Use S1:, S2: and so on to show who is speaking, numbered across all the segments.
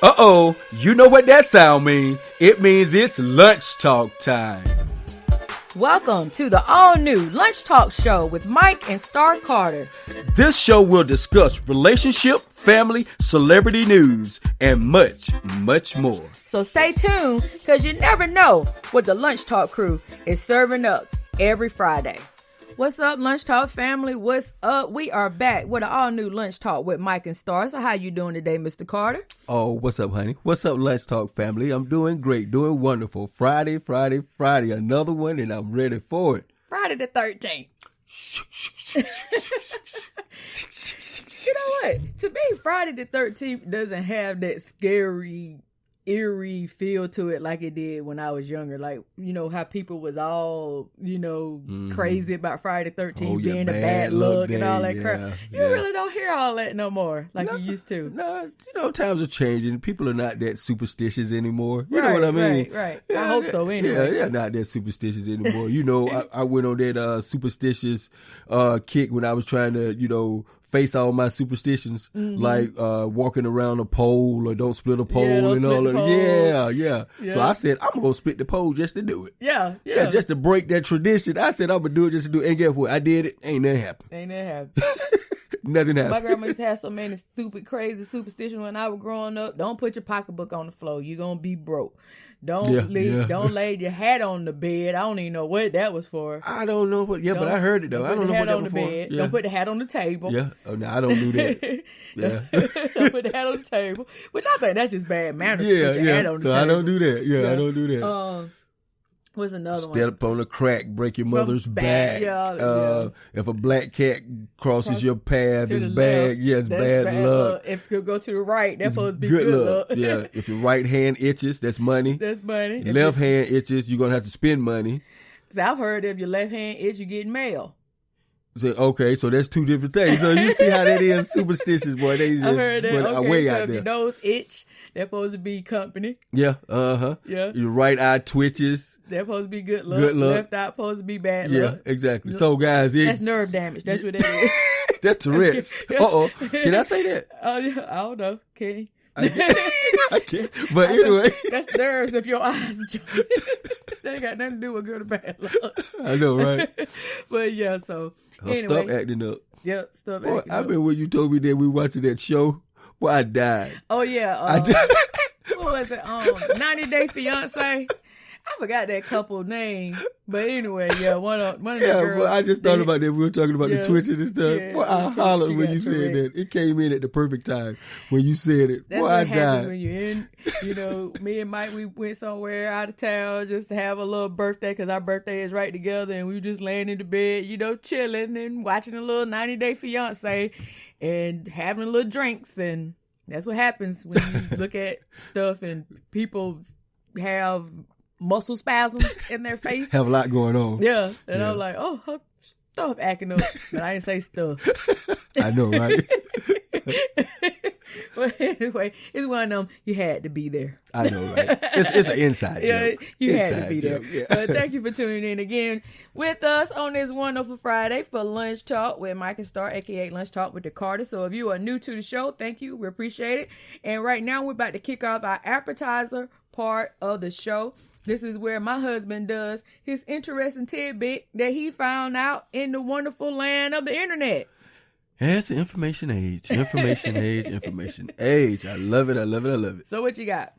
S1: Uh-oh, you know what that sound means. It means it's lunch talk time.
S2: Welcome to the all-new Lunch Talk Show with Mike and Star Carter.
S1: This show will discuss relationship, family, celebrity news, and much, much more.
S2: So stay tuned, because you never know what the Lunch Talk crew is serving up every Friday. What's up, Lunch Talk family? What's up? We are back with an all-new Lunch Talk with Mike and Star. So how you doing today, Mr. Carter?
S1: Oh, what's up, honey? What's up, Lunch Talk family? I'm doing great, doing wonderful. Friday, another one, and I'm ready for it.
S2: Friday the 13th. You know what? To me, Friday the 13th doesn't have that scary, eerie feel to it like it did when I was younger. Like, you know, how people was all, crazy about Friday the 13th being a bad luck and all that crap. You really don't hear all that no more like you used to.
S1: No, times are changing. People are not that superstitious anymore. You know what I mean?
S2: Right. I hope so anyway.
S1: Yeah, they're not that superstitious anymore. I went on that superstitious kick when I was trying to, face all my superstitions, like walking around a pole or don't split a pole and all that. Yeah. So I said, I'm going to split the pole just to do it.
S2: Yeah.
S1: Just to break that tradition. I said, I'm going to do it just to do it. And guess what? I did it. Ain't nothing happened. Nothing happened.
S2: My grandma used to have so many stupid, crazy superstitions when I was growing up. Don't put your pocketbook on the floor. You're going to be broke. Don't lay your hat on the bed. I don't even know what that was for.
S1: I don't know what. But I heard it though. I don't know what that was for.
S2: Yeah. Don't put the hat on the table.
S1: Yeah. Oh no, I don't do that. Yeah.
S2: Don't put the hat on the table. Which I think that's just bad manners.
S1: Yeah.
S2: Put your hat on the table.
S1: I don't do that. Yeah, I don't do that.
S2: What's another one?
S1: Step on a crack, break your mother's back. If a black cat crosses your path, it's bad. Yes, bad luck.
S2: If you go to the right, that's supposed to be good luck.
S1: Yeah. If your right hand itches, that's money.
S2: That's money.
S1: Left hand itches, you're gonna have to spend money.
S2: So I've heard if your left hand itch, you get mail.
S1: So that's two different things. So you see how that is superstitious, boy. They just
S2: heard that.
S1: way
S2: so
S1: out
S2: if
S1: there.
S2: Your nose itch, that's supposed to be company.
S1: Yeah,
S2: Yeah.
S1: Your right eye twitches.
S2: That's supposed to be good luck.
S1: Good luck.
S2: Left eye supposed to be bad
S1: luck.
S2: luck.
S1: Yeah, exactly. So guys,
S2: that's nerve damage. That's what that is.
S1: That's Tourette's. Uh-oh. Can I say that?
S2: I don't know. Can you?
S1: I can't. But anyway.
S2: That's nerves if your eyes joint. That ain't got nothing to do with good or bad luck.
S1: I know, right?
S2: But yeah, so anyway.
S1: Stop acting up.
S2: Yep, stop
S1: boy,
S2: acting
S1: I
S2: up.
S1: remember when you told me that we watching that show. Boy, I died.
S2: Oh, yeah.
S1: I died.
S2: What was it? 90 Day Fiance. I forgot that couple name. But anyway, yeah, one of the girls.
S1: Well, I just thought about that. We were talking about the twitching and stuff.
S2: Yeah,
S1: boy, I hollered when you said that. It came in at the perfect time when you said it.
S2: That's
S1: boy,
S2: what
S1: I
S2: happens
S1: died.
S2: when you're in, me and Mike, we went somewhere out of town just to have a little birthday because our birthday is right together, and we were just laying in the bed, chilling and watching a little 90 Day Fiance and having a little drinks, and that's what happens when you look at stuff and people have muscle spasms in their face.
S1: Have a lot going on.
S2: Yeah. And I'm like, oh, her stuff acting up. But I didn't say stuff.
S1: I know, right?
S2: But anyway, it's one of them, you had to be there.
S1: I know, right? It's an inside joke.
S2: You
S1: inside
S2: had to be
S1: joke.
S2: there.
S1: Yeah.
S2: But thank you for tuning in again with us on this wonderful Friday for Lunch Talk with Mike and Star, aka Lunch Talk with the Carter. So if you are new to the show, thank you. We appreciate it. And right now we're about to kick off our appetizer part of the show. This is where my husband does his interesting tidbit that he found out in the wonderful land of the internet.
S1: Yeah, it's the information age. Information age. I love it.
S2: So what you got?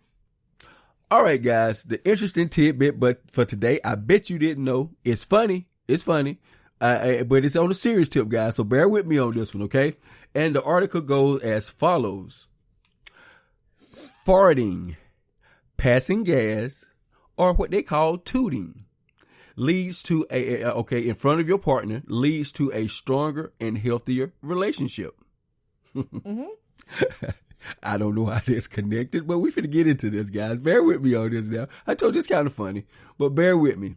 S1: All right, guys. The interesting tidbit, but for today, I bet you didn't know. It's funny. But it's on a serious tip, guys. So bear with me on this one, okay? And the article goes as follows. Farting, passing gas, or what they call tooting, leads to in front of your partner, leads to a stronger and healthier relationship. Mm-hmm. I don't know how that's connected, but we finna get into this, guys. Bear with me on this now. I told you it's kind of funny, but bear with me.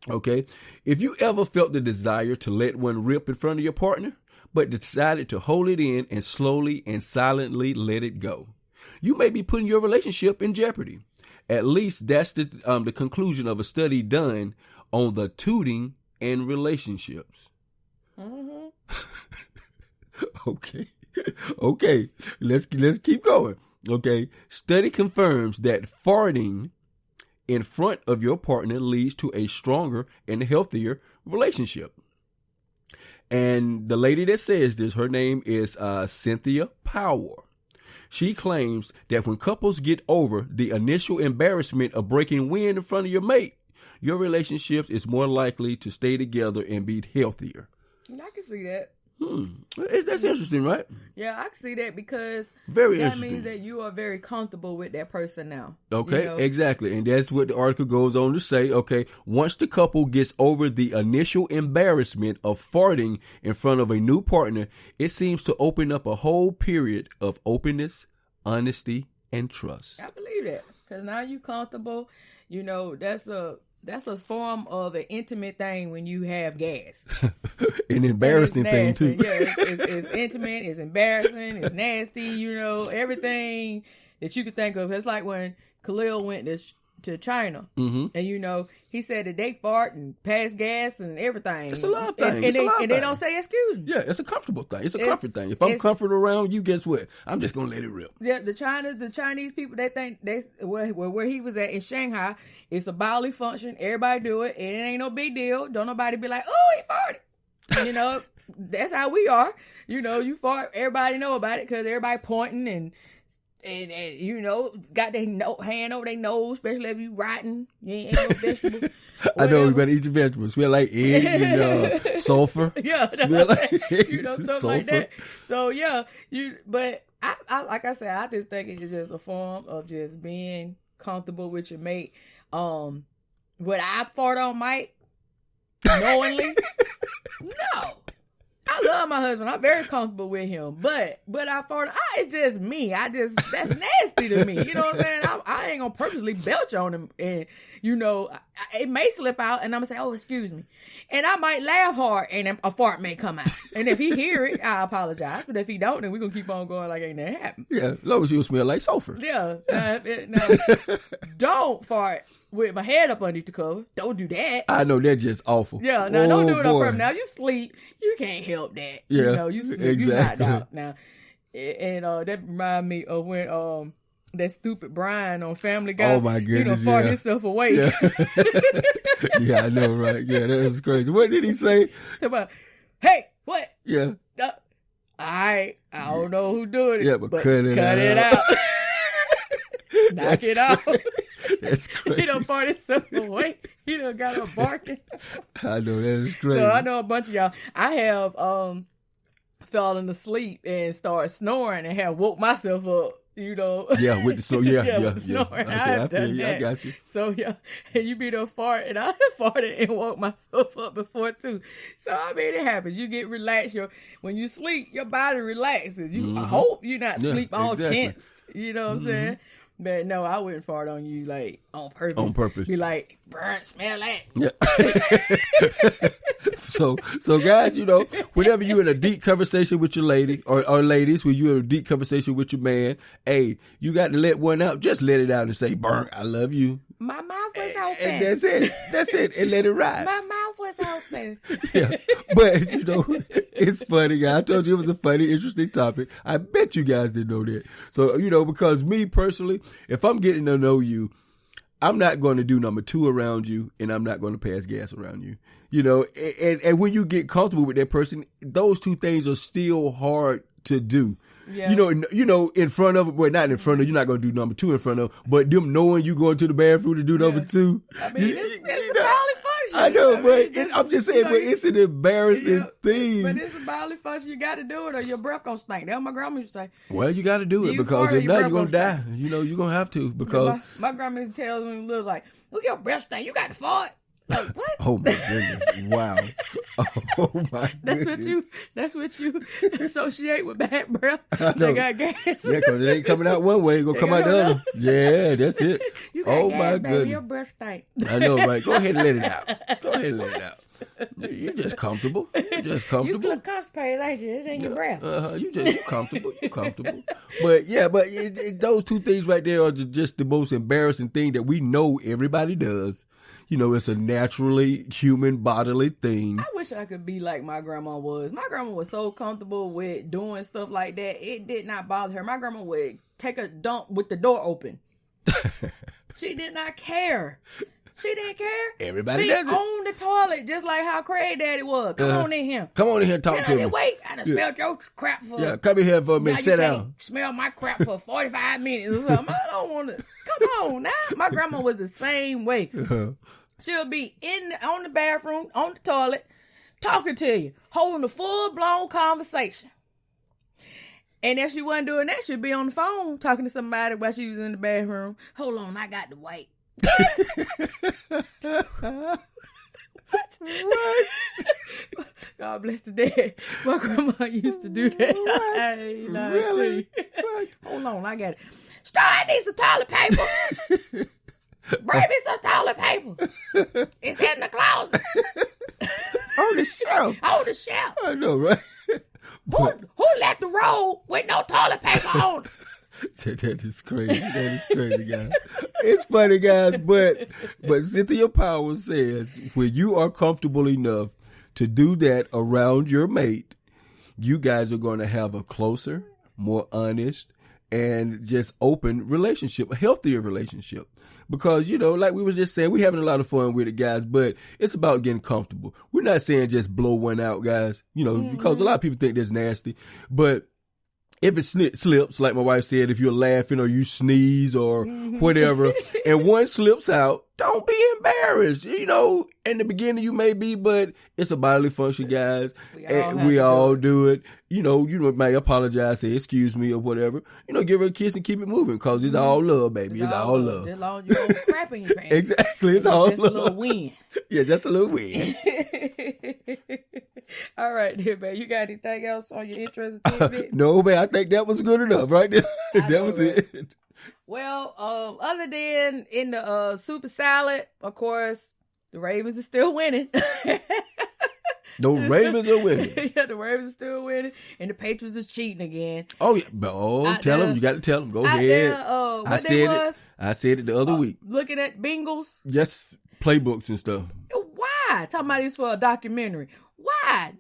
S1: Okay. If you ever felt the desire to let one rip in front of your partner, but decided to hold it in and slowly and silently let it go, you may be putting your relationship in jeopardy. At least that's the conclusion of a study done on the tooting in relationships. Mm-hmm. Okay. Let's keep going. Okay. Study confirms that farting in front of your partner leads to a stronger and healthier relationship. And the lady that says this, her name is Cynthia Power. She claims that when couples get over the initial embarrassment of breaking wind in front of your mate, your relationships is more likely to stay together and be healthier.
S2: I can see that.
S1: That's interesting, right?
S2: Yeah, I can see that because
S1: Very
S2: that
S1: interesting.
S2: means that you are very comfortable with that person now.
S1: Okay,
S2: you know?
S1: exactly. And that's what the article goes on to say. Okay, once the couple gets over the initial embarrassment of farting in front of a new partner, it seems to open up a whole period of openness, honesty, and trust.
S2: I believe that because now you're comfortable. You know, that's a form of an intimate thing when you have gas.
S1: An embarrassing thing, too.
S2: Yeah, it's intimate, it's embarrassing, it's nasty, you know, everything that you could think of. It's like when Khalil went to China, and, you know, he said that they fart and pass gas and everything.
S1: It's a love thing.
S2: And they don't say excuse me.
S1: Yeah, it's a comfortable thing. It's a comfort thing. If I'm comfortable around you, guess what? I'm just going to let it rip.
S2: Yeah, the Chinese people, they think where he was at in Shanghai, it's a bodily function. Everybody do it, and it ain't no big deal. Don't nobody be like, oh, he farted. You know, that's how we are. You know, you fart, everybody know about it because everybody pointing and you know, got their hand over their nose, especially if you rotten. You ain't no vegetables.
S1: I know, we better eat your vegetables. Smell like eggs and sulfur.
S2: Yeah,
S1: smell like eggs
S2: you know,
S1: and
S2: stuff
S1: sulfur.
S2: like that. So yeah, but I like I said, I just think it's just a form of just being comfortable with your mate. Would I fart on Mike knowingly? No. I love my husband. I'm very comfortable with him, but I fart. It's just me. That's nasty to me. You know what I'm saying? I ain't gonna purposely belch on him, and you know, it may slip out, and I'm gonna say, "Oh, excuse me," and I might laugh hard, and a fart may come out. And if he hear it, I apologize. But if he don't, then we're gonna keep on going like ain't that happened.
S1: Yeah, as long as you smell like sulfur.
S2: Yeah. Now, don't fart with my head up underneath the cover. Don't do that.
S1: I know that's just awful.
S2: Yeah, now don't do it up front. Now you sleep, you can't help that.
S1: Yeah,
S2: you know, you sleep,
S1: exactly.
S2: you knocked out now. And that remind me of when that stupid Brian on Family Guy.
S1: Oh my goodness,
S2: you know, fart himself away.
S1: Yeah. Yeah, I know, right? Yeah, that was crazy. What did he say?
S2: Talk about, hey, what?
S1: Yeah.
S2: I don't know who doing it.
S1: Yeah, but cut it
S2: out. Knock it out.
S1: That's crazy.
S2: He done fart himself away. He done got up barking.
S1: I know, that's crazy.
S2: So I know a bunch of y'all. I have fallen asleep and started snoring and have woke myself up. You know.
S1: Yeah, with the snow. Yeah.
S2: With the snoring.
S1: Okay,
S2: I've done that.
S1: I got you.
S2: So yeah, and you be there fart, and I farted and woke myself up before too. So I mean, it happens. You get relaxed. When you sleep, your body relaxes. I hope you're not sleep all tensed. You know what I'm saying? But no, I wouldn't fart on you like on purpose.
S1: On purpose.
S2: Be like, burn, smell that.
S1: Yeah. So guys, you know, whenever you're in a deep conversation with your lady or ladies, when you're in a deep conversation with your man, hey, you got to let one out. Just let it out and say, burn, I love you.
S2: My mouth was open.
S1: And that's it. That's it. And let it ride.
S2: My mouth was open.
S1: Yeah. But, you know, it's funny, guys. I told you it was a funny, interesting topic. I bet you guys didn't know that. So, you know, because me personally, if I'm getting to know you, I'm not going to do number 2 around you, and I'm not going to pass gas around you. You know, and when you get comfortable with that person, those two things are still hard to do. Yeah. You know, in front of, well, not in front of, you're not going to do number 2 in front of, but them knowing you going to the bathroom to do number 2.
S2: I mean, it's a bodily function.
S1: I know, but I'm just saying, but it's an embarrassing thing.
S2: But it's a bodily function. You got to do it or your breath going to stink. That's what my grandma used to say.
S1: Well, you got to do it because if not, you're going to die. You know, you're going to have to because.
S2: My grandma used to tell me, little like, look, your breath stink. You got to fart. Like, what?
S1: Oh my goodness! Wow! Oh my goodness!
S2: That's what you associate with bad breath. They got gas.
S1: Yeah, because it ain't coming out one way, it's gonna come out the other. Yeah, that's it.
S2: You got gas, my goodness! Your breath stink.
S1: I know, right? Go ahead and let it out. Go ahead and let it out. You're just comfortable.
S2: You look constipated, ain't you? This ain't your breath.
S1: You comfortable. You comfortable. But yeah, but those two things right there are just the most embarrassing thing that we know everybody does. it's a naturally human bodily thing.
S2: I wish I could be like my grandma was. My grandma was so comfortable with doing stuff like that. It did not bother her. My grandma would take a dump with the door open. She did not care. She didn't care.
S1: Everybody
S2: be
S1: does it.
S2: On the toilet, just like how Craig Daddy was. Come on in here.
S1: Come on in here and talk to me.
S2: Wait, I done smelled your crap for...
S1: Yeah, come in here for a minute. Sit down.
S2: Smell my crap for 45 minutes or something. I don't want to... Come on now. My grandma was the same way. She'll be on the bathroom, on the toilet, talking to you, holding a full-blown conversation. And if she wasn't doing that, she'd be on the phone talking to somebody while she was in the bathroom. Hold on, I got to wait. What? God bless the dead. My grandma used to do that.
S1: Really?
S2: Hold on, I got it. Start, I need some toilet paper. Bring me some toilet paper. It's in the closet.
S1: On the shelf.
S2: On the shelf.
S1: I know, right?
S2: Who left the roll with no toilet paper on?
S1: That is crazy. That is crazy, guys. It's funny, guys, but Cynthia Powell says when you are comfortable enough to do that around your mate, you guys are going to have a closer, more honest, and just open relationship, a healthier relationship. Because, like we was just saying, we're having a lot of fun with it, guys, but it's about getting comfortable. We're not saying just blow one out, guys, because a lot of people think that's nasty. But if it slips, like my wife said, if you're laughing or you sneeze or whatever, and one slips out, don't be embarrassed. In the beginning you may be, but it's a bodily function, guys. We all do it. You might apologize, say excuse me or whatever. Give her a kiss and keep it moving because it's all love, baby. It's all love.
S2: As long as you don't crap in your pants.
S1: Exactly. It's all
S2: just
S1: love.
S2: A little win.
S1: Yeah, just a little win.
S2: All right, dear man. You got anything else on your interesting tidbit?
S1: No, man. I think that was good enough right there. That was it.
S2: Well, other than in the Super Salad, of course, the Ravens are still winning.
S1: The Ravens are winning.
S2: Yeah, the Ravens are still winning, and the Patriots is cheating again.
S1: Oh yeah, tell them. You got to tell them. Go ahead.
S2: I
S1: said it the other week.
S2: Looking at Bengals.
S1: Yes, playbooks and stuff.
S2: Why? Talking about this for a documentary. Why?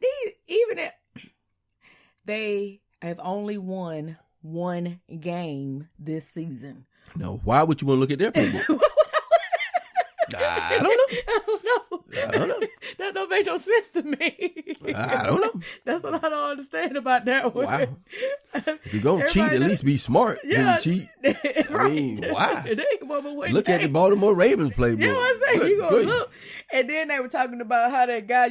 S2: They have only won one game this season.
S1: No, why would you want to look at their playbook? I don't know.
S2: That don't make no sense to me.
S1: I don't know.
S2: That's what I don't understand about that one.
S1: Wow. If you're going to cheat, at least be smart.
S2: Yeah.
S1: You cheat.
S2: Right.
S1: I mean, why? Look
S2: At
S1: the Baltimore Ravens playbook.
S2: You know what I'm saying? You gonna look. And then they were talking about how that guy,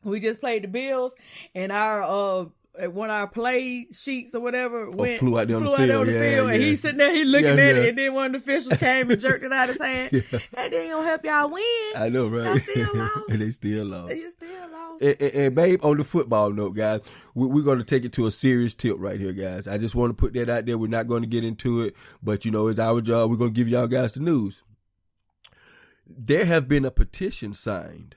S2: we just played the Bills and our one of our play sheets or whatever
S1: flew out there on the field.
S2: And he's sitting there, he looking at it, and then one of the officials came and jerked it out of his hand. And they ain't gonna help y'all win.
S1: I know, right?
S2: Y'all still lost.
S1: And they still lost.
S2: They still lost.
S1: And babe, on the football note, guys, we're going to take it to a serious tip right here, guys. I just want to put that out there. We're not going to get into it, but it's our job. We're going to give y'all guys the news. There have been a petition signed.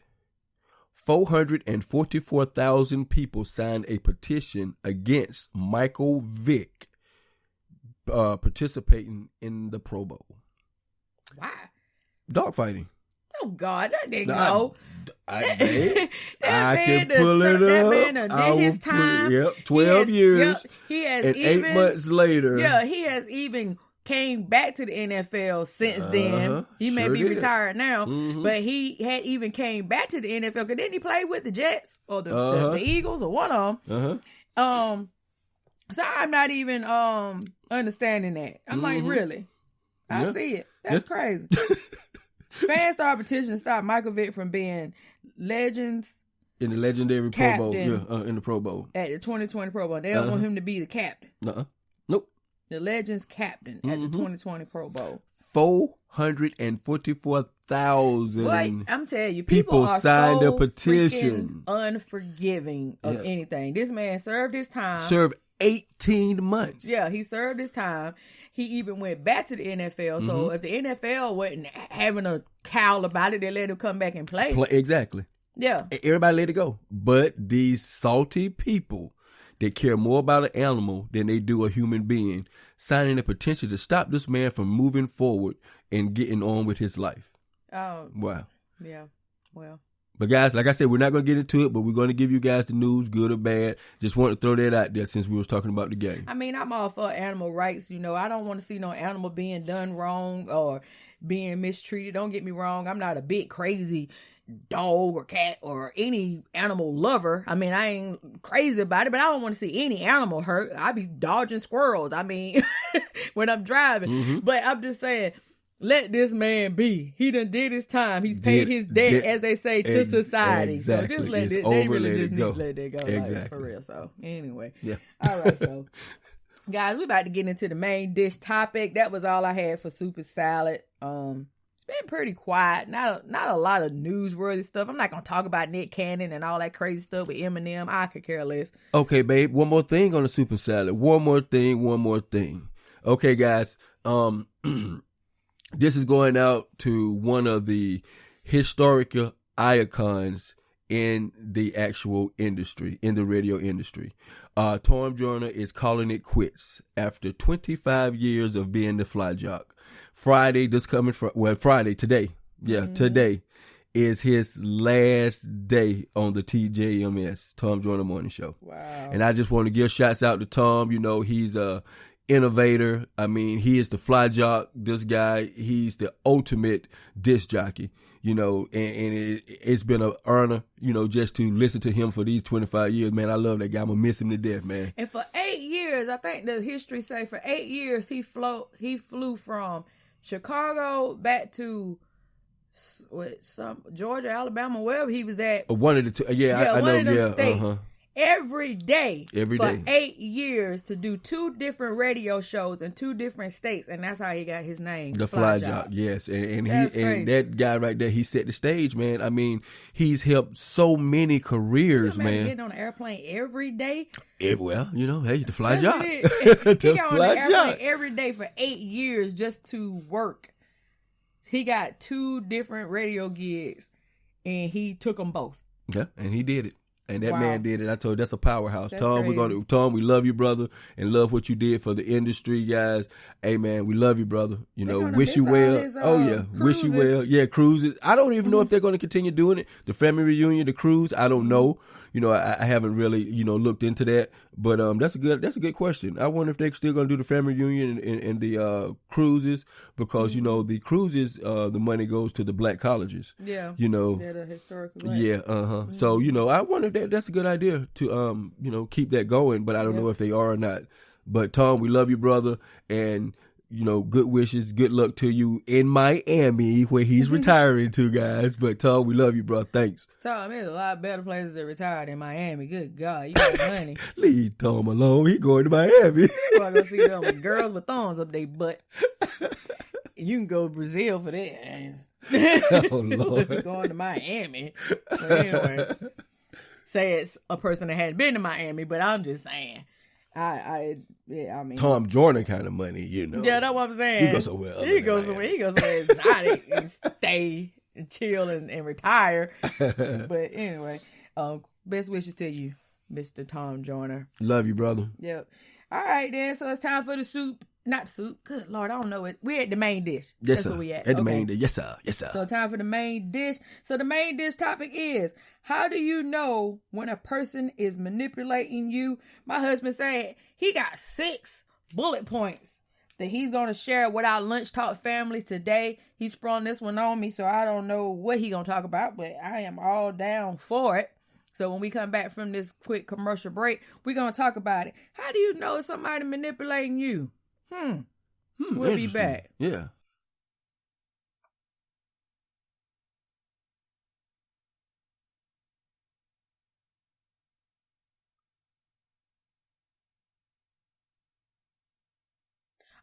S1: 444,000 people signed a petition against Michael Vick participating in the Pro Bowl.
S2: Why?
S1: Dogfighting.
S2: Oh, God, that didn't go.
S1: I can pull it up.
S2: That man did his time.
S1: 12 years.
S2: He has
S1: and
S2: even,
S1: 8 months later.
S2: Yeah, he has even came back to the NFL since then. He may be retired now, but he had even came back to the NFL because then he played with the Jets or the Eagles or one of them. So I'm not even understanding that. I'm like, really? I see it. That's crazy. Fans started petitioning to stop Michael Vick from being Legends
S1: in the legendary Pro Bowl. In the Pro Bowl at
S2: the 2020 Pro Bowl. They don't want him to be the captain.
S1: Nope.
S2: The Legends captain at the 2020 Pro Bowl.
S1: 444,000.
S2: I'm telling you, people are
S1: signed
S2: so
S1: a petition.
S2: Unforgiving of anything. This man served his time.
S1: Served 18 months.
S2: Yeah, he served his time. He even went back to the NFL. So if the NFL wasn't having a cowl about it, they let him come back and play.
S1: Exactly.
S2: Yeah.
S1: Everybody let it go. But these salty people that care more about an animal than they do a human being, signing a petition to stop this man from moving forward and getting on with his life. Wow.
S2: Yeah. Well.
S1: But guys, like I said, we're not going to get into it, but we're going to give you guys the news, good or bad. Just want to throw that out there since we was talking about the game.
S2: I mean, I'm all for animal rights. I don't want to see no animal being done wrong or being mistreated. Don't get me wrong. I'm not a big crazy dog or cat or any animal lover. I mean, I ain't crazy about it, but I don't want to see any animal hurt. I be dodging squirrels. I mean, when I'm driving. Mm-hmm. But I'm just saying, let this man be. He done did his time. He's paid his debt, as they say, to society.
S1: Exactly.
S2: So just let it. They really just need to let that go.
S1: Exactly.
S2: Like, for real. So anyway.
S1: Yeah.
S2: All right. So guys, we about to get into the main dish topic. That was all I had for Super Salad. It's been pretty quiet. Not a lot of newsworthy stuff. I'm not gonna talk about Nick Cannon and all that crazy stuff with Eminem. I could care less.
S1: Okay, babe. One more thing on the Super Salad. One more thing. Okay, guys. This is going out to one of the historical icons in the actual industry, in the radio industry. Tom Joyner is calling it quits after 25 years of being the fly jock. Friday, today. Yeah, mm-hmm. Today is his last day on the TJMS, Tom Joyner Morning Show.
S2: Wow.
S1: And I just want to give shouts out to Tom. He's a innovator. I mean, he is the fly jock. This guy, he's the ultimate disc jockey, and it's been an honor, just to listen to him for these 25 years, man. I love that guy. I'm gonna miss him to death, man.
S2: And for 8 years, I think the history say for 8 years, he flew from Chicago back to some Georgia, Alabama, wherever he was at.
S1: One of the two. I know.
S2: Of them
S1: yeah.
S2: states.
S1: Uh-huh.
S2: Every day
S1: for
S2: 8 years to do 2 different radio shows in 2 different states, and that's how he got his name,
S1: the Fly Jock. Yes, and that guy right there, he set the stage, man. I mean, he's helped so many careers, man.
S2: Getting on an airplane every day.
S1: Hey, the Fly Jock.
S2: He got on an airplane every day for 8 years just to work. He got 2 different radio gigs, and he took them both.
S1: Yeah, and he did it. And that man did it. I told you, that's a powerhouse.
S2: That's
S1: Tom,
S2: crazy.
S1: Tom, we love you, brother, and love what you did for the industry, guys. Hey, man, we love you, brother. Wish you well. Wish you well. Yeah, cruises. I don't even know if they're going to continue doing it. The family reunion, the cruise, I don't know. I haven't really, looked into that. But that's a good question. I wonder if they're still going to do the family reunion and the cruises, because the cruises, the money goes to the black colleges.
S2: Yeah.
S1: They're
S2: the historical black.
S1: Yeah. Mm-hmm. So I wonder if that's a good idea to keep that going. But I don't know if they are or not. But Tom, we love you, brother, and good wishes, good luck to you in Miami, where he's retiring to, guys. But Tom, we love you, bro. Thanks.
S2: Tom, there's a lot better places to retire than Miami. Good God, you got money.
S1: Leave Tom alone. He going to Miami.
S2: You want to go see them with girls with thorns up their butt. You can go to Brazil for that.
S1: Oh, Lord.
S2: Going to Miami. So anyway, say it's a person that hadn't been to Miami, but I'm just saying. I mean,
S1: Tom Joyner kind of money,
S2: Yeah, that's what I'm saying.
S1: He goes somewhere.
S2: He goes somewhere exotic and stay and chill and retire. But anyway, best wishes to you, Mr. Tom Joyner.
S1: Love you, brother.
S2: Yep. All right, then. So it's time for the soup. Not soup. Good Lord, I don't know it. We're at the main dish.
S1: Yes,
S2: That's
S1: sir.
S2: where we at.
S1: At the main dish. Yes, sir. Yes, sir.
S2: So time for the main dish. So the main dish topic is, how do you know when a person is manipulating you? My husband said he got 6 bullet points that he's going to share with our Lunch Talk family today. He sprung this one on me, so I don't know what he going to talk about, but I am all down for it. So when we come back from this quick commercial break, we're going to talk about it. How do you know somebody manipulating you? We'll be back.
S1: Yeah.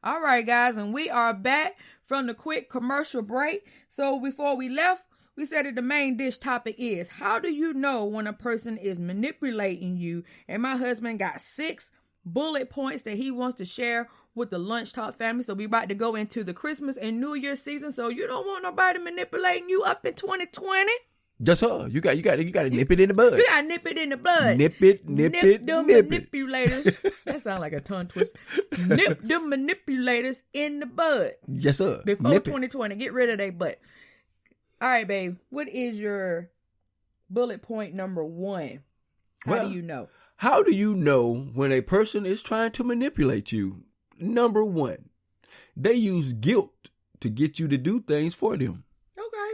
S2: All right, guys, and we are back from the quick commercial break. So before we left, we said that the main dish topic is, how do you know when a person is manipulating you? And my husband got 6 bullet points that he wants to share with the Lunch Talk family. So we about to go into the Christmas and New Year season. So you don't want nobody manipulating you up in 2020.
S1: Just her. You got to nip it in the bud.
S2: You got to nip it in the bud.
S1: Nip it.
S2: Them manipulators. That sounds like a tongue twist. Nip them manipulators in the bud.
S1: Yes, sir.
S2: Before 2020. Get rid of their butt. All right, babe. What is your bullet point number 1? How do you know?
S1: How do you know when a person is trying to manipulate you? Number 1, they use guilt to get you to do things for them.
S2: Okay.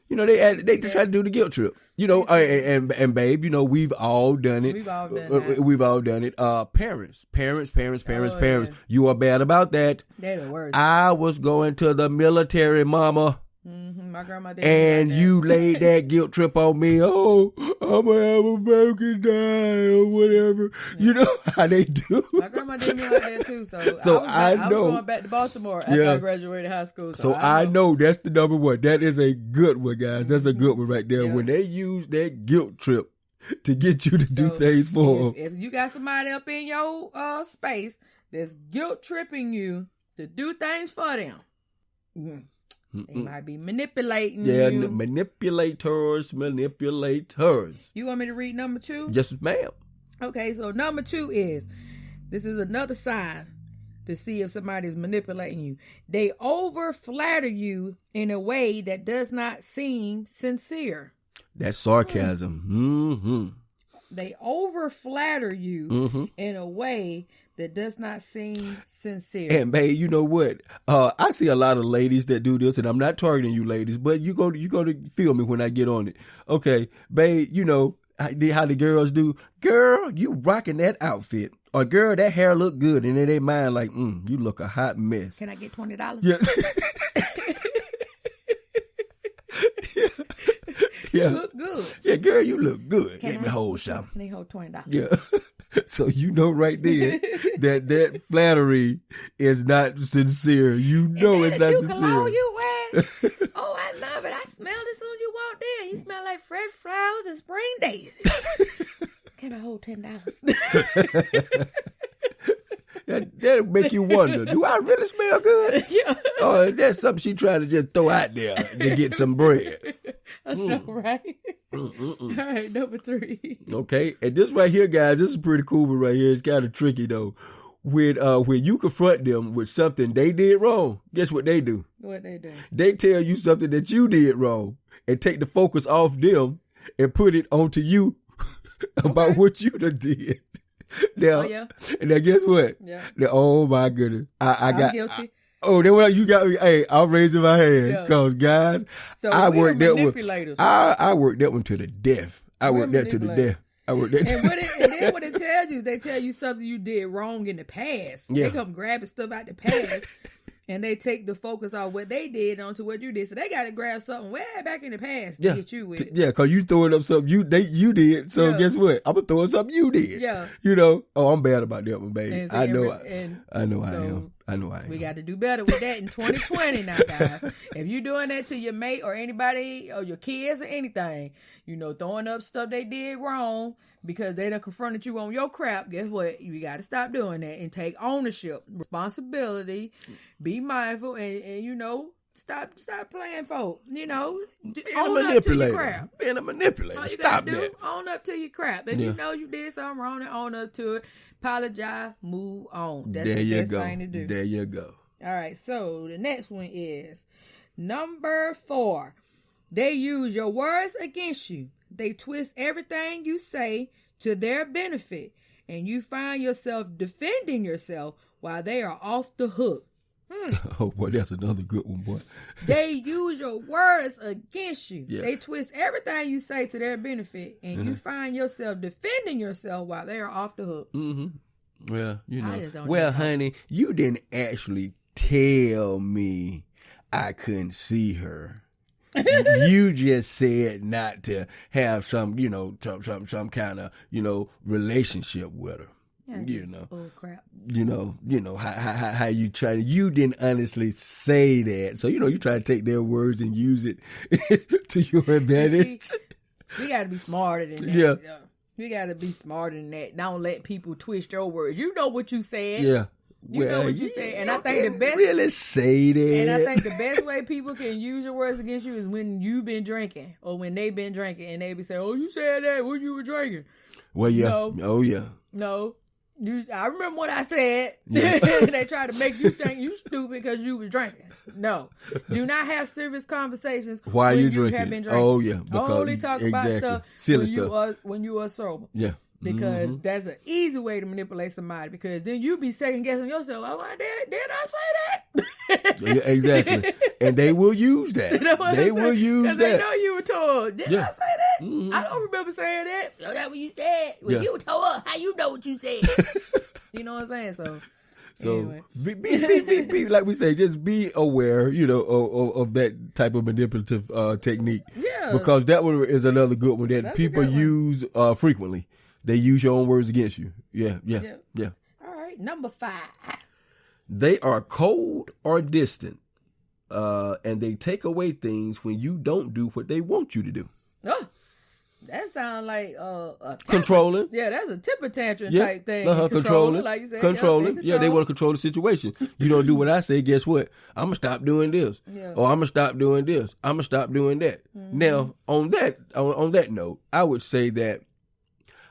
S1: You know, they try to do the guilt trip. You know, and babe, you know, we've all done it.
S2: We've all done that.
S1: We've all done it. Parents.
S2: Yeah.
S1: You are bad about that.
S2: They're the worst.
S1: I was going to the military, mama.
S2: Mm-hmm. My grandma did.
S1: And you laid that guilt trip on me. Oh, I'm going to have a broken die or whatever. Yeah. You know how they do.
S2: My grandma did me like that too. So
S1: I know.
S2: I was going back to Baltimore after I graduated high school.
S1: So I know that's the number 1. That is a good one, guys. That's a good one right there. Yeah. When they use that guilt trip to get you to do things for them.
S2: If you got somebody up in your space that's guilt tripping you to do things for them. Mm-hmm. They might be manipulating you.
S1: Yeah, manipulators.
S2: You want me to read number 2?
S1: Yes, ma'am.
S2: Okay, so number 2 is, this is another sign to see if somebody's manipulating you. They over flatter you in a way that does not seem sincere.
S1: That's sarcasm. Mm-hmm.
S2: They over flatter you in a way that does not seem sincere.
S1: And babe, you know what? I see a lot of ladies that do this, and I'm not targeting you ladies, but you go to feel me when I get on it. Okay, babe, you know how the girls do. Girl, you rocking that outfit. Or girl, that hair look good, and in their mind like, you look a hot mess.
S2: Can I get $20?
S1: Yeah. Yeah.
S2: You look good.
S1: Yeah, girl, you look good. Let me hold some.
S2: Let me hold $20.
S1: Yeah. So you know right there that flattery is not sincere. You know it's not sincere.
S2: Cologne you wear. Oh, I love it. I smelled it soon you walked in. You smell like fresh flowers and spring daisies. Can I hold $10?
S1: That'll make you wonder, do I really smell good?
S2: Yeah.
S1: Or that's something she trying to just throw out there to get some bread.
S2: I know, right? All right, number 3.
S1: Okay, and this right here, guys, this is pretty cool, but right here, it's kind of tricky, though. When you confront them with something they did wrong, guess what they do?
S2: What they do?
S1: They tell you something that you did wrong and take the focus off them and put it onto you about what you done did. Now, and now guess what?
S2: Yeah.
S1: Now, oh my goodness. I'm
S2: guilty.
S1: Then what you got me? Hey, I'm raising my hand because guys,
S2: so
S1: I worked that one.
S2: I
S1: worked that one to the death. I worked that to the death. And
S2: then what it tells you, they tell you something you did wrong in the past. Yeah. They come grabbing stuff out the past. And they take the focus off what they did onto what you did. So they got to grab something way back in the past to get you with it.
S1: Yeah, because you throwing up something you did. So guess what? I'm going to throw up something you did.
S2: Yeah.
S1: You know? Oh, I'm bad about that one, baby. I know I am.
S2: We got to do better with that in 2020 now, guys. If you're doing that to your mate or anybody or your kids or anything, you know, throwing up stuff they did wrong because they done confronted you on your crap, guess what? You got to stop doing that and take ownership, responsibility, be mindful, and you know, stop playing folk. You know, own up to your crap.
S1: Being a manipulator.
S2: All you
S1: Stop
S2: gotta do,
S1: that.
S2: own up to your crap. If you know you did something wrong, then own up to it. Apologize, move on. That's the best thing to do.
S1: There you go.
S2: All right, so the next one is number 4. They use your words against you. They twist everything you say to their benefit, and you find yourself defending yourself while they are off the hook.
S1: Oh, boy, that's another good one, boy.
S2: They use your words against you.
S1: Yeah.
S2: They twist everything you say to their benefit, and you find yourself defending yourself while they are off the hook.
S1: Mm-hmm. Well, you know. Well, honey, you didn't actually tell me I couldn't see her. You just said not to have some, you know, some kind of, you know, relationship with her. You know,
S2: oh crap.
S1: You know how you try to. You didn't honestly say that, so you know you try to take their words and use it to your advantage.
S2: See, we got to be smarter than that.
S1: Yeah,
S2: we got to be smarter than that. Don't let people twist your words. You know what you said.
S1: Yeah.
S2: You know what you said, and I think the best
S1: really say that.
S2: And I think the best way people can use your words against you is when you've been drinking or when they've been drinking, and they be saying, "Oh, you said that when you were drinking."
S1: Well, yeah.
S2: No.
S1: Oh, yeah.
S2: No. I remember what I said.
S1: Yeah.
S2: They tried to make you think you stupid because you was drinking. No. Do not have serious conversations
S1: Why
S2: when
S1: you
S2: you
S1: drinking?
S2: have been drinking.
S1: Oh, yeah.
S2: Only talk about stuff
S1: Silly
S2: when
S1: stuff.
S2: when you are sober.
S1: Yeah.
S2: Because that's an easy way to manipulate somebody. Because then you be second guessing yourself. Oh, did I say that?
S1: Yeah, exactly. And they will use that.
S2: You know what
S1: They
S2: I'm
S1: will
S2: saying?
S1: use that.
S2: They know you were told. Did
S1: Yeah.
S2: I say that? I don't remember saying that. Oh, that's what you said. When you told us, how you know what you said? You know what I'm saying? So anyway.
S1: be like we say, just be aware, of that type of manipulative technique.
S2: Yeah.
S1: Because that one is another good one that people use frequently. They use your own words against you. Yeah.
S2: All right, number 5.
S1: They are cold or distant, and they take away things when you don't do what they want you to do.
S2: Oh, that sounds like a
S1: controlling.
S2: Yeah, that's a temper tantrum
S1: Yeah.
S2: type thing.
S1: Controlling,
S2: like you said.
S1: controlling. Yeah, they want to control the situation. You don't do what I say, guess what? I'm gonna stop doing this, or I'm gonna stop doing this. I'm gonna stop doing that. Now, on that note, I would say that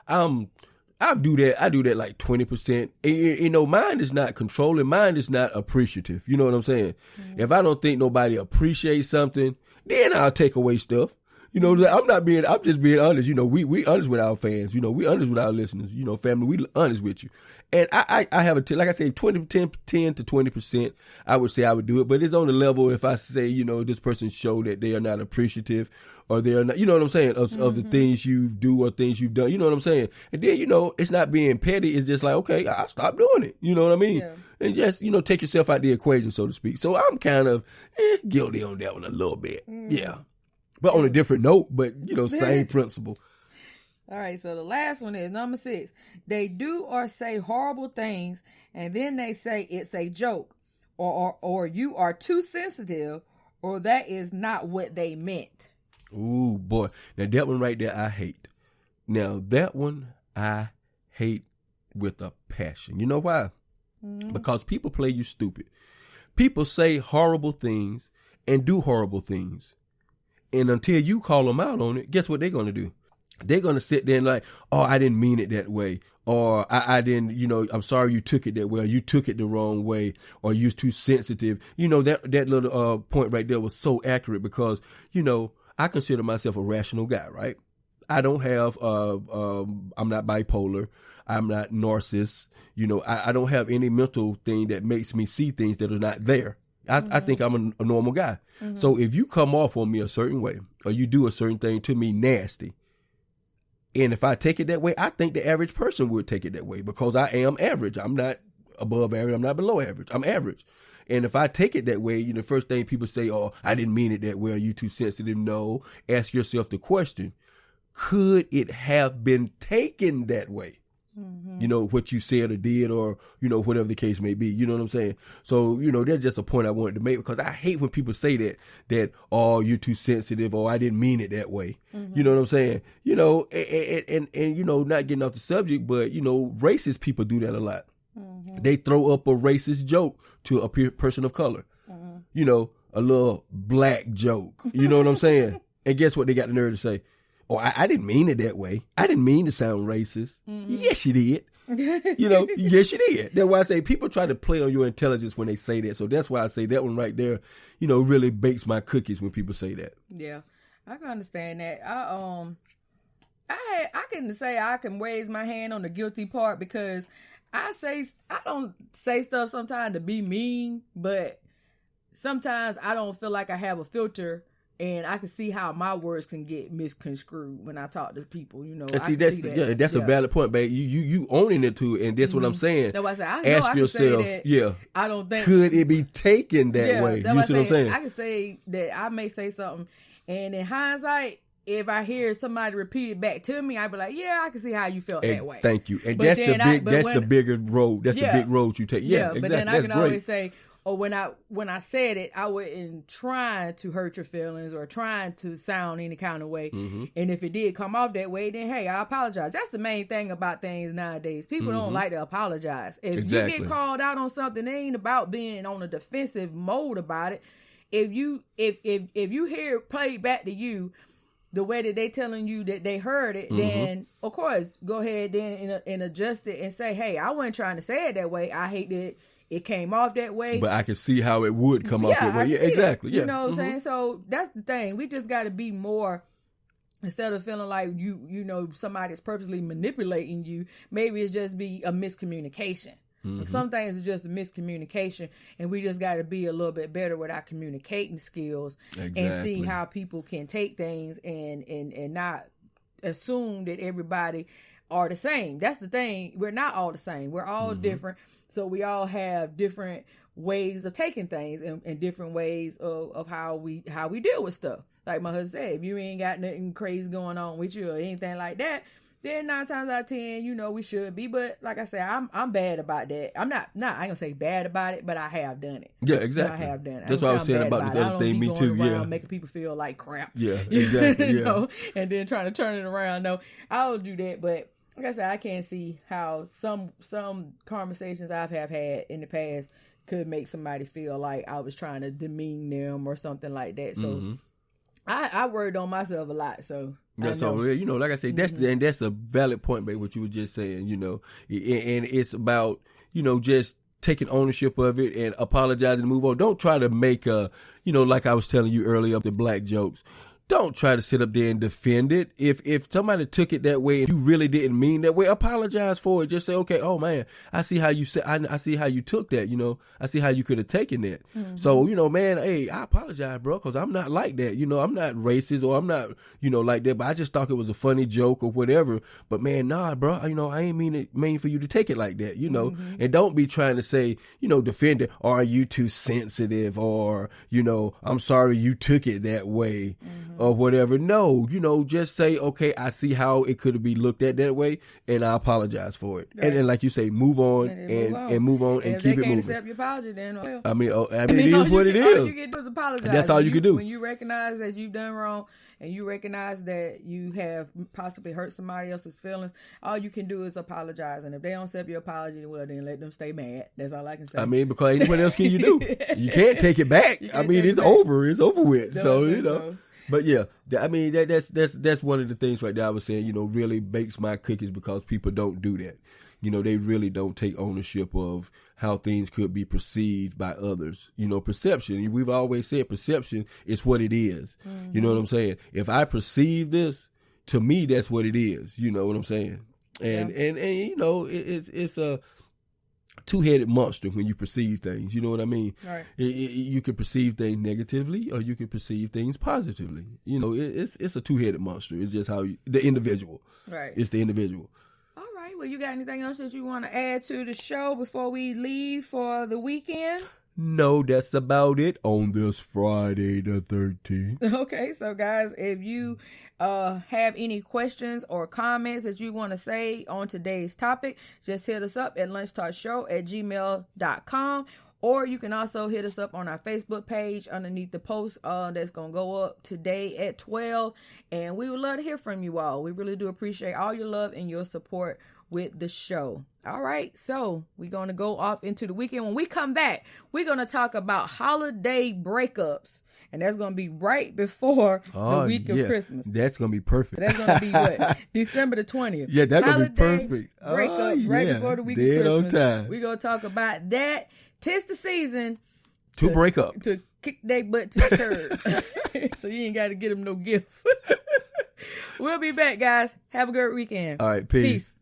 S1: I do that like 20%. Mine is not controlling. Mine is not appreciative. You know what I'm saying? If I don't think nobody appreciates something, then I'll take away stuff. I'm just being honest. We honest with our fans. We honest with our listeners. Family, we honest with you. And I have like I say, 10 to 20%, I would say I would do it. But it's on the level if I say, this person show that they are not appreciative or they are not, you know what I'm saying, of the things you do or things you've done. You know what I'm saying? And then, it's not being petty. It's just like, okay, I'll stop doing it. You know what I mean? Yeah. And just, take yourself out the equation, so to speak. So I'm kind of guilty on that one a little bit. Yeah. But on a different note, but, same principle.
S2: All right, so the last one is number 6. They do or say horrible things, and then they say it's a joke, or you are too sensitive, or that is not what they meant.
S1: Ooh, boy. Now, that one right there, I hate. Now, that one, I hate with a passion. You know why? Because people play you stupid. People say horrible things and do horrible things. And until you call them out on it, guess what they're going to do? They're going to sit there and like, oh, I didn't mean it that way. Or I didn't, I'm sorry you took it that way. Or you took it the wrong way. Or you're too sensitive. That little point right there was so accurate because, I consider myself a rational guy, right? I don't have, I'm not bipolar. I'm not narcissist. I don't have any mental thing that makes me see things that are not there. I think I'm a normal guy. So if you come off on me a certain way or you do a certain thing to me nasty, and if I take it that way, I think the average person would take it that way because I am average. I'm not above average. I'm not below average. I'm average. And if I take it that way, the first thing people say, oh, I didn't mean it that way. Are you too sensitive? No. Ask yourself the question, could it have been taken that way? What you said or did or, whatever the case may be. You know what I'm saying? So, that's just a point I wanted to make because I hate when people say that, oh, you're too sensitive or I didn't mean it that way. You know what I'm saying? And not getting off the subject, but, racist people do that a lot. They throw up a racist joke to a person of color. A little black joke. You know what I'm saying? And guess what they got the nerve to say? Oh, I didn't mean it that way. I didn't mean to sound racist. Yes, you did. Yes, you did. That's why I say people try to play on your intelligence when they say that. So that's why I say that one right there, really bakes my cookies when people say that.
S2: Yeah, I can understand that. I can say I can raise my hand on the guilty part because I don't say stuff sometimes to be mean, but sometimes I don't feel like I have a filter. And I can see how my words can get misconstrued when I talk to people, And
S1: see, that's a valid point, babe. You owning it to it, and that's what I'm saying.
S2: That's why I say,
S1: ask yourself,
S2: I don't think
S1: could it be taken that way? You see what I'm saying?
S2: I can say that I may say something, and in hindsight, if I hear somebody repeat it back to me, I'd be like, yeah, I can see how you felt that way.
S1: Thank you. And that's the bigger road. That's the big road you take. Yeah, exactly.
S2: But then I can always say, or when I said it, I wasn't trying to hurt your feelings or trying to sound any kind of way. And if it did come off that way, then hey, I apologize. That's the main thing about things nowadays. People don't like to apologize. If you get called out on something, it ain't about being on a defensive mode about it. If you hear it played back to you, the way that they telling you that they heard it, then of course go ahead then and adjust it and say, hey, I wasn't trying to say it that way. I hate that it came off that way.
S1: But I can see how it would come off that way. Yeah, exactly. Yeah.
S2: You know what I'm saying? So that's the thing. We just got to be more, instead of feeling like you know, somebody's purposely manipulating you, maybe it's just be a miscommunication. Some things are just a miscommunication, and we just got to be a little bit better with our communicating skills and see how people can take things and not assume that everybody are the same. That's the thing. We're not all the same. We're all different. So we all have different ways of taking things and different ways of how we deal with stuff. Like my husband said, if you ain't got nothing crazy going on with you or anything like that, then 9 times out of 10, you know, we should be. But like I said, I'm bad about that. I'm not I ain't gonna say bad about it, but I have done it.
S1: Yeah, exactly.
S2: I have done it.
S1: That's what I was saying about the other thing. Me too. Yeah,
S2: making people feel like crap.
S1: Yeah, exactly.
S2: You
S1: yeah.
S2: know, and then trying to turn it around. No, I'll do that, but like I said, I can't see how some conversations I've had in the past could make somebody feel like I was trying to demean them or something like that. So I worried on myself a lot. So
S1: yeah, so you know, like I say, that's a valid point, babe. What you were just saying, you know, and it's about, you know, just taking ownership of it and apologizing and move on. Don't try to make you know, like I was telling you earlier, the black jokes. Don't try to sit up there and defend it. If somebody took it that way and you really didn't mean that way, apologize for it. Just say, okay, oh man, I see how you said, I see how you took that. You know, I see how you could have taken that. So, you know, man, hey, I apologize, bro, because I'm not like that. You know, I'm not racist or I'm not, you know, like that. But I just thought it was a funny joke or whatever. But man, nah, bro, you know, I ain't mean for you to take it like that. You know, and don't be trying to say, you know, defend it. Or are you too sensitive? Or, you know, I'm sorry you took it that way. Or whatever. No, you know, just say, okay, I see how it could be looked at that way, and I apologize for it. Right. And then, like you say, move on and move on and keep it moving. If they can't accept your apology, then well, I mean, it is what it is. All you can do is apologize. That's all you can do. When you recognize that you've done wrong and you recognize that you have possibly hurt somebody else's feelings, all you can do is apologize. And if they don't accept your apology, well, then let them stay mad. That's all I can say. I mean, because anyone else can you do? You can't take it back. I mean, it's over. It's over with. So, you know. But yeah, I mean, that's one of the things right there I was saying, you know, really bakes my cookies because people don't do that. You know, they really don't take ownership of how things could be perceived by others. You know, perception, we've always said perception is what it is. You know what I'm saying? If I perceive this, to me, that's what it is. You know what I'm saying? And you know, it's a two-headed monster when you perceive things. You know what I mean? Right. You can perceive things negatively or you can perceive things positively. You know, it's a two-headed monster. It's just how the individual. Right. It's the individual. All right. Well, you got anything else that you want to add to the show before we leave for the weekend? No, that's about it on this Friday the 13th. Okay, so guys, if you have any questions or comments that you want to say on today's topic, just hit us up at lunchtalkshow@gmail.com. Or you can also hit us up on our Facebook page underneath the post that's going to go up today at 12. And we would love to hear from you all. We really do appreciate all your love and your support with the show. All right, so we're going to go off into the weekend. When we come back, we're going to talk about holiday breakups. And that's going to be right before the week of Christmas. That's going to be perfect. That's going to be what? December the 20th. Yeah, that's going to be perfect. Breakups right before the week of Christmas. We're going to talk about that. 'Tis the season to break up. To kick their butt to the curb. So you ain't got to get them no gift. We'll be back, guys. Have a good weekend. All right, peace.